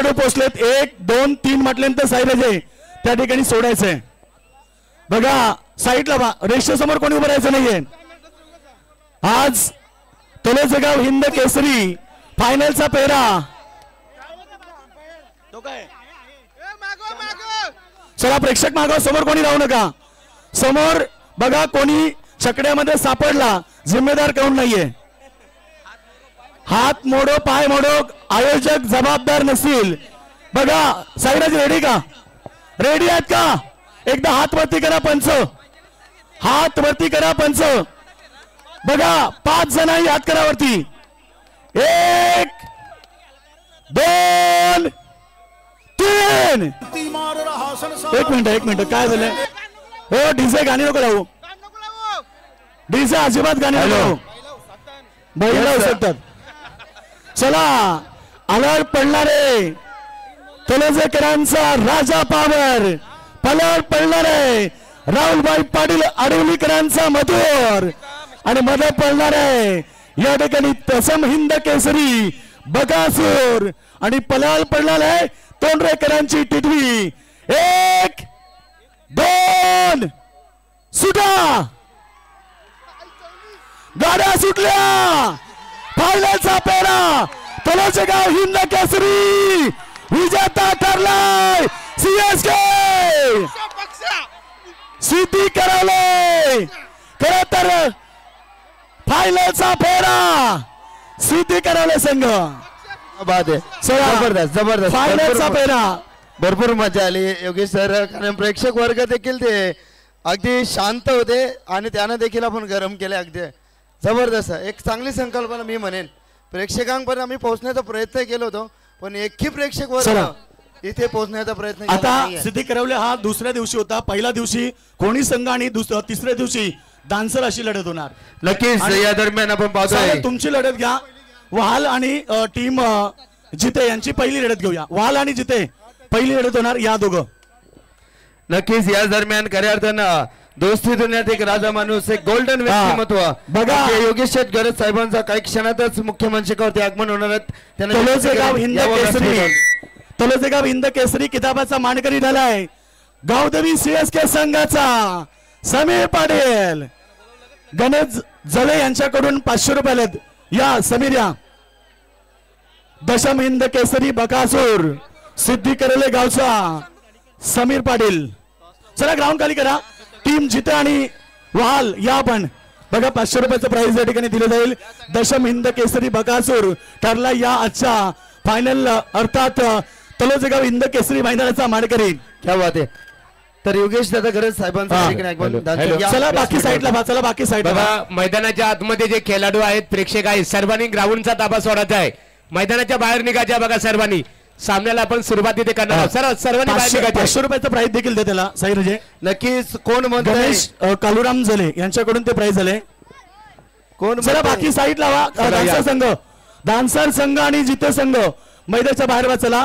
खेळाडू पोहोचलेत 1 2 3 म्हटल्यानंतर साईराजे त्या ठिकाणी सोडायचंय बघा साईडला रेषेसमोर कोणी उभं राहायचं नाहीये आज तळोजेगाव हिंद केसरी फायनलचा पेहरा चला प्रेक्षक मागव समोर कोणी राहू नका समोर बघा कोणी छकड्यामध्ये सापडला जिम्मेदार कोण नाहीये हात मोडो पाय मोडो आयोजक जबाबदार नसतील बघा साईराज रेडी का रेडी आहेत का एकदा हात वरती करा पंच हात वरती करा पंच बघा 5 जण हात करा वरती 1 2 3 एक मिनिट काय झालंय हो डीजे गाणी नको लावू डीजे अजिबात गाणी नको लावू बैल लावू शकतात चला अलर्ट पडणारे तळोजेकरांचा राजा पावर पलट पडणारे राहुलभाई पाटील आडवलीकरांचा मधुर आणि मध्ये पडणारे या ठिकाणी तसम हिंद केसरी बकासूर आणि पलाल पडणारे तोंडरेकरांची टिटवी 1 2 सुटा गाड्या सुटल्या फायनलचा पेहरा तळोजेगाव हिंद केसरी विजेता ठरलाय सीएसके सिद्धी करवले खर तर फायनलचा पेहरा सिद्धी करवले संघ जबरदस्त जबरदस्त फायनलचा पेहरा भरपूर मजा आली योगेश सर कारण प्रेक्षक वर्ग देखील ते अगदी शांत होते आणि त्यानं देखील आपण गरम केले अगदी जबरदस्त एक चांगली संकल्पना मी म्हणेन प्रेक्षकांपर्यंत आम्ही पोहोचण्याचा प्रयत्न केलो होतो पण एकही प्रेक्षक वर्ग इथे पोहोचण्याचा प्रयत्न आता सिद्धी करवले हा दुसऱ्या दिवशी होता पहिल्या दिवशी कोणी संघ आणि तिसऱ्या दिवशी डान्सर अशी लढत होणार नक्कीच या दरम्यान आपण पाहतोय तुमची लढत घ्या वाल आणि टीम जिते यांची पहिली लढत घेऊया वाल आणि जिते पहिली लढत होणार या दोघं नक्कीच या दरम्यान खऱ्या अर्थानं दोस्ती दुनियात एक राजा माणूस एक गोल्डन व्यक्तिमत्व बघा योगेश शेठ गरज साहेबांचा काही क्षणातच मुख्य मंचकावरती आगमन होणार आहेत तळोजेगाव हिंद केसरी किताबाचा मानकरी झालाय गावदेवी सीएसके संघाचा समीर पाटील गणेश जळे यांच्याकडून 500 रुपये आलेत या समीर या दशम हिंद केसरी बकासूर सिद्धी करले गावचा समीर पाटील चला ग्राउंड खाली करा टीम जिते आणि वाल या पण बघा 500 रुपयाचं प्राइज या ठिकाणी दिलं जाईल दशम हिंद केसरी बकासूर ठरला या आजच्या फायनल अर्थात तळोजेगाव हिंद केसरी मैदानाचा मानकरी क्या बात आहे तर योगेश दादा गरज साहेबांचा चला बाकी साईडला चला बाकी साईड बघा मैदानाच्या आतमध्ये जे खेळाडू आहेत प्रेक्षक आहेत सर्वांनी ग्राउंडचा ताबा सोडायचा आहे मैदानाच्या बाहेर निघायच्या बघा सर्वांनी सामन्याला आपण सुरुवात इथे करणार सर्वांनी 500 रुपयाचं प्राइज देखील दे त्याला साईराजे नक्कीच कोण गणेश कालुराम जले यांच्याकडून ते प्राइज झाले कोण चला बाकी साईड लावा डान्सर संघ आणि जिते संघ मैदानाच्या बाहेर चला